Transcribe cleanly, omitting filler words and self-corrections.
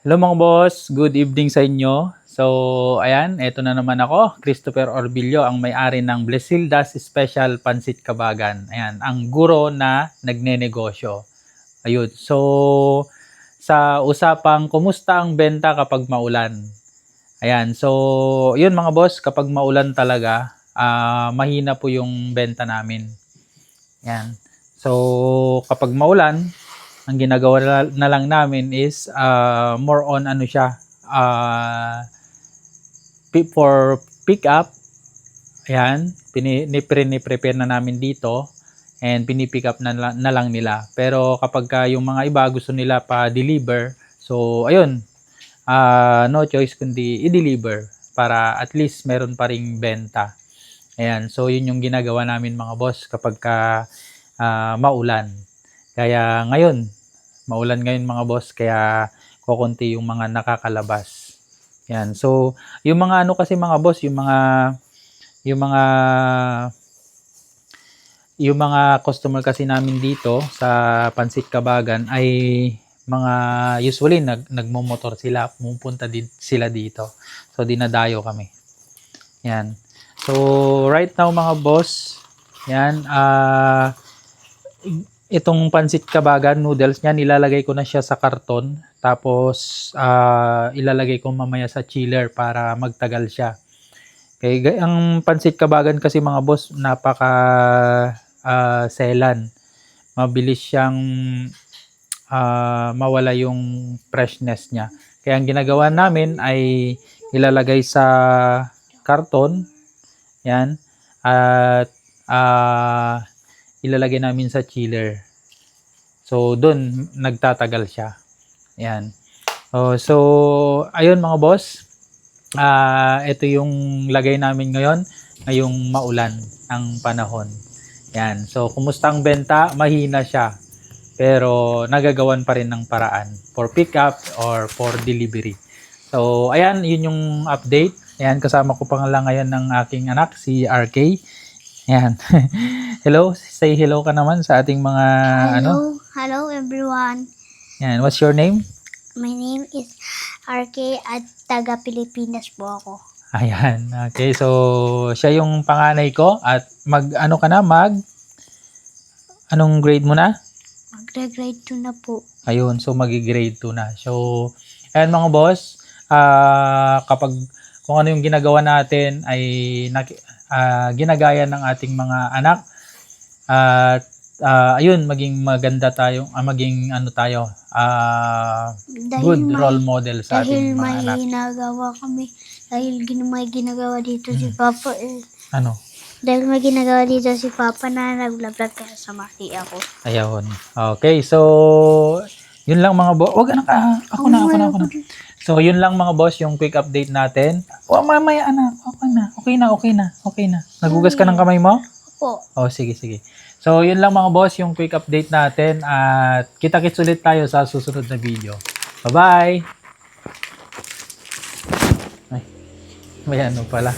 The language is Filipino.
Hello mga boss, good evening sa inyo. So, ayan, eto na naman ako, Christopher Orbillo, ang may-ari ng Blesildas Special Pansit Kabagan. Ayan, ang guro na nagnenegosyo. Ayun, so sa usapang kumusta ang benta kapag maulan. Ayan, so yun mga boss, kapag maulan talaga, mahina po yung benta namin. Ayan, so kapag maulan, ang ginagawa na lang namin is more on ano siya, for pick up. Ayan, piniprepare na namin dito and pinipick up na lang nila. Pero kapag yung mga iba gusto nila pa-deliver, so ayun, no choice kundi i-deliver para at least meron pa ring benta. Ayan, so yun yung ginagawa namin mga boss kapag maulan. Kaya ngayon, maulan ngayon mga boss, kaya kokonti yung mga nakakalabas. Yan. So, yung mga ano kasi mga boss, yung mga yung mga customer kasi namin dito sa Pansit Kabagan ay mga usually nagmo-motor sila, pumupunta din sila dito. So, dinadayo kami. Yan. So, right now mga boss, yan, itong Pansit Kabagan noodles niya, nilalagay ko na siya sa karton. Tapos, ilalagay ko mamaya sa chiller para magtagal siya. Okay, ang Pansit Kabagan kasi mga boss, napaka selan. Mabilis siyang mawala yung freshness niya. Kaya ang ginagawa namin ay ilalagay sa karton. Yan. At ilalagay namin sa chiller. So, doon nagtatagal siya. Yan. So, ayun mga boss. Ito yung lagay namin ngayon, ngayong maulan ang panahon. Yan. So, kumusta ang benta? Mahina siya. Pero nagagawan pa rin ng paraan for pick up or for delivery. So, ayan, yun yung update. Ayan, kasama ko pa nga lang ngayon ng aking anak, si RK. Ayan. Hello, say hello ka naman sa ating mga Hello everyone. Ayan, what's your name? My name is RK at taga Pilipinas po ako. Ayan. Okay, so siya yung panganay ko at anong grade mo na? Magre-grade 2 na po. Ayun, so magi-grade 2 na. So, ayan mga boss, kapag kung ano yung ginagawa natin ay ginagaya ng ating mga anak at ayun, maging maganda tayo, maging ano tayo, good role model sa ating mga anak. Dahil may ginagawa dito si Papa Ano? Dahil may ginagawa dito si Papa na nag-vlog kaya samaki ako. Ayun. Okay, so yun lang mga boss. Wag anak, ako na. So yun lang mga boss, yung quick update natin. Mamaya anak, okay na. Nagugas ka ng kamay mo? Opo. Oh, sige. So yun lang mga boss, yung quick update natin at kita-kits ulit tayo sa susunod na video. Bye-bye. Ay, may ano pala.